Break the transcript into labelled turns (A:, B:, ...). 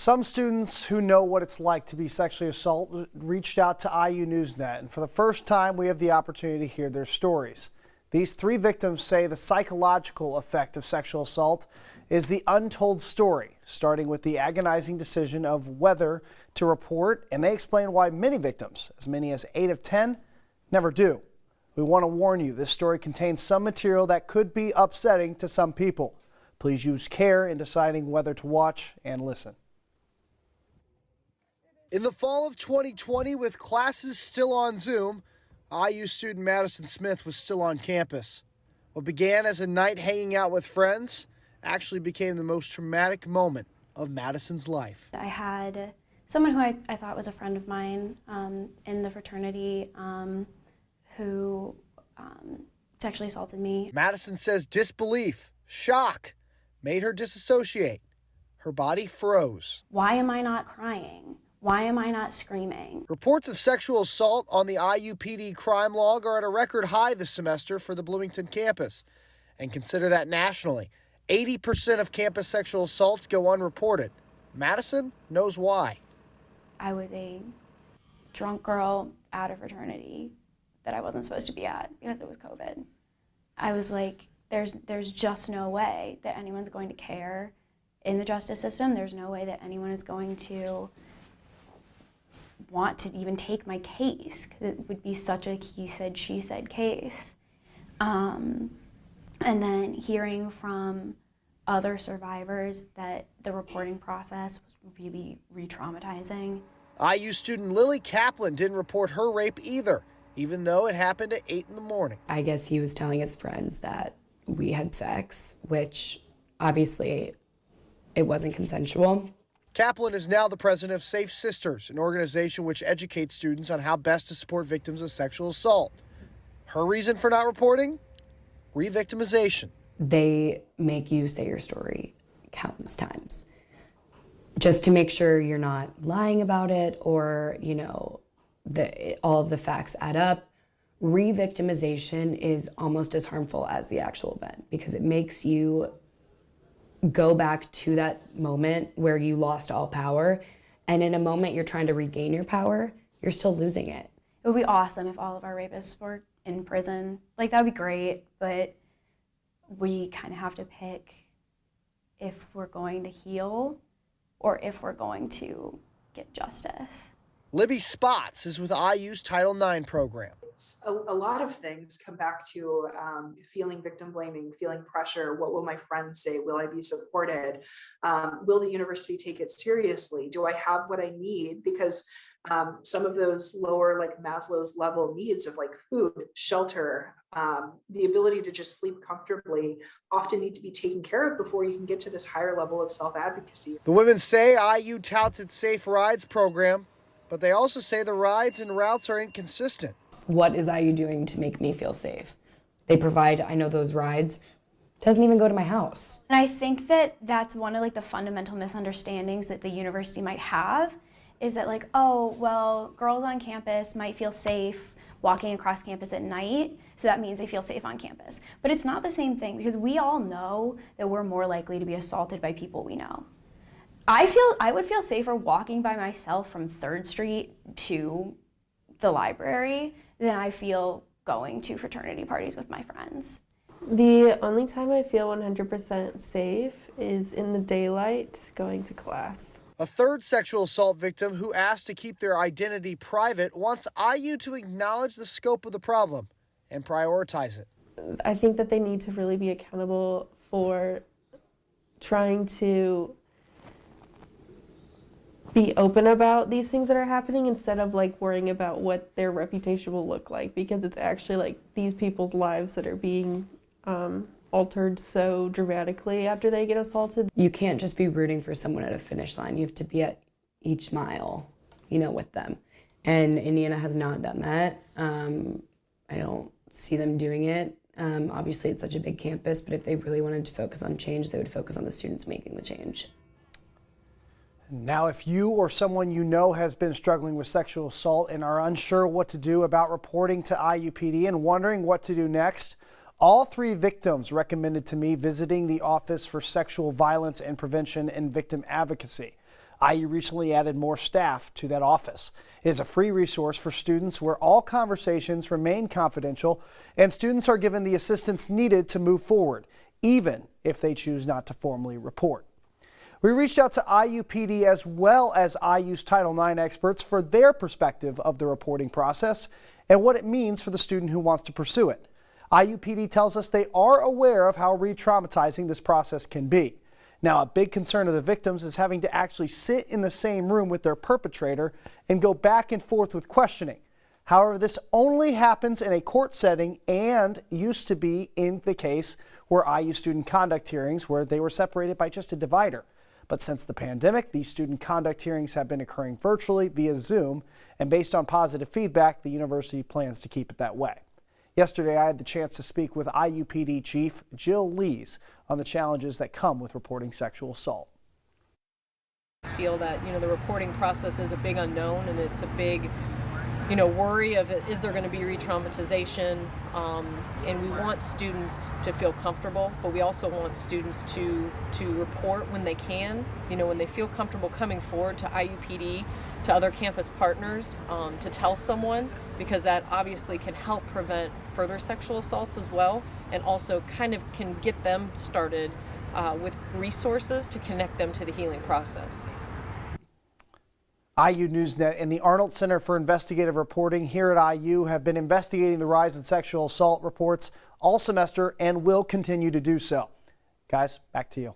A: Some students who know what it's like to be sexually assaulted reached out to IU NewsNet, and for the first time we have the opportunity to hear their stories. These three victims say the psychological effect of sexual assault is the untold story, starting with the agonizing decision of whether to report, and they explain why many victims, as many as 8 of 10, never do. We want to warn you, this story contains some material that could be upsetting to some people. Please use care in deciding whether to watch and listen. In the fall of 2020, with classes still on Zoom, IU student Madison Smith was still on campus. What began as a night hanging out with friends actually became the most traumatic moment of Madison's life.
B: I had someone who I thought was a friend of mine in the fraternity who sexually assaulted me.
A: Madison says disbelief, shock, made her disassociate. Her body froze.
B: Why am I not crying? Why am I not screaming?
A: Reports of sexual assault on the IUPD crime log are at a record high this semester for the Bloomington campus. And consider that nationally. 80% of campus sexual assaults go unreported. Madison knows why.
B: I was a drunk girl at a fraternity that I wasn't supposed to be at because it was COVID. I was like, there's just no way that anyone's going to care in the justice system. There's no way that anyone is going to want to even take my case, because it would be such a he said, she said case. And then hearing from other survivors that the reporting process was really re-traumatizing.
A: IU student Lily Kaplan didn't report her rape either, even though it happened at 8 in the morning.
C: I guess he was telling his friends that we had sex, which obviously it wasn't consensual.
A: Kaplan is now the president of Safe Sisters, an organization which educates students on how best to support victims of sexual assault. Her reason for not reporting? Re-victimization.
C: They make you say your story countless times just to make sure you're not lying about it, or, you know, all of the facts add up. Re-victimization is almost as harmful as the actual event, because it makes you go back to that moment where you lost all power, and in a moment you're trying to regain your power, you're still losing it.
B: It would be awesome if all of our rapists were in prison. Like, that would be great, but we kind of have to pick if we're going to heal or if we're going to get justice.
A: Libby Spots is with IU's Title IX program.
D: A lot of things come back to feeling victim blaming, feeling pressure. What will my friends say? Will I be supported? Will the university take it seriously? Do I have what I need? Because some of those lower, like Maslow's level needs of like food, shelter, the ability to just sleep comfortably often need to be taken care of before you can get to this higher level of self-advocacy.
A: The women say IU touts its Safe Rides program, but they also say the rides and routes are inconsistent.
C: What is IU doing to make me feel safe? They provide, I know those rides, doesn't even go to my house.
B: And I think that that's one of like the fundamental misunderstandings that the university might have, is that like, oh, well, girls on campus might feel safe walking across campus at night, so that means they feel safe on campus. But it's not the same thing, because we all know that we're more likely to be assaulted by people we know. I would feel safer walking by myself from 3rd Street to the library than I feel going to fraternity parties with my friends.
E: The only time I feel 100% safe is in the daylight going to class.
A: A third sexual assault victim who asked to keep their identity private wants IU to acknowledge the scope of the problem and prioritize it.
E: I think that they need to really be accountable for trying to be open about these things that are happening, instead of like worrying about what their reputation will look like, because it's actually like these people's lives that are being altered so dramatically after they get assaulted.
C: You can't just be rooting for someone at a finish line. You have to be at each mile, you know, with them. And Indiana has not done that. I don't see them doing it. Obviously, it's such a big campus, but if they really wanted to focus on change, they would focus on the students making the change.
A: Now, if you or someone you know has been struggling with sexual assault and are unsure what to do about reporting to IUPD and wondering what to do next, all three victims recommended to me visiting the Office for Sexual Violence and Prevention and Victim Advocacy. IU recently added more staff to that office. It is a free resource for students where all conversations remain confidential and students are given the assistance needed to move forward, even if they choose not to formally report. We reached out to IU PD as well as IU's Title IX experts for their perspective of the reporting process and what it means for the student who wants to pursue it. IU PD tells us they are aware of how re-traumatizing this process can be. Now, a big concern of the victims is having to actually sit in the same room with their perpetrator and go back and forth with questioning. However, this only happens in a court setting and used to be in the case where IU student conduct hearings where they were separated by just a divider. But since the pandemic, these student conduct hearings have been occurring virtually via Zoom, and based on positive feedback, the university plans to keep it that way. Yesterday, I had the chance to speak with IU PD Chief Jill Lees on the challenges that come with reporting sexual assault.
F: I feel that, the reporting process is a big unknown, and it's a big, worry of is there going to be re-traumatization, and we want students to feel comfortable, but we also want students to report when they can, when they feel comfortable coming forward to IUPD, to other campus partners, to tell someone, because that obviously can help prevent further sexual assaults as well, and also kind of can get them started with resources to connect them to the healing process.
A: IU NewsNet and the Arnold Center for Investigative Reporting here at IU have been investigating the rise in sexual assault reports all semester and will continue to do so. Guys, back to you.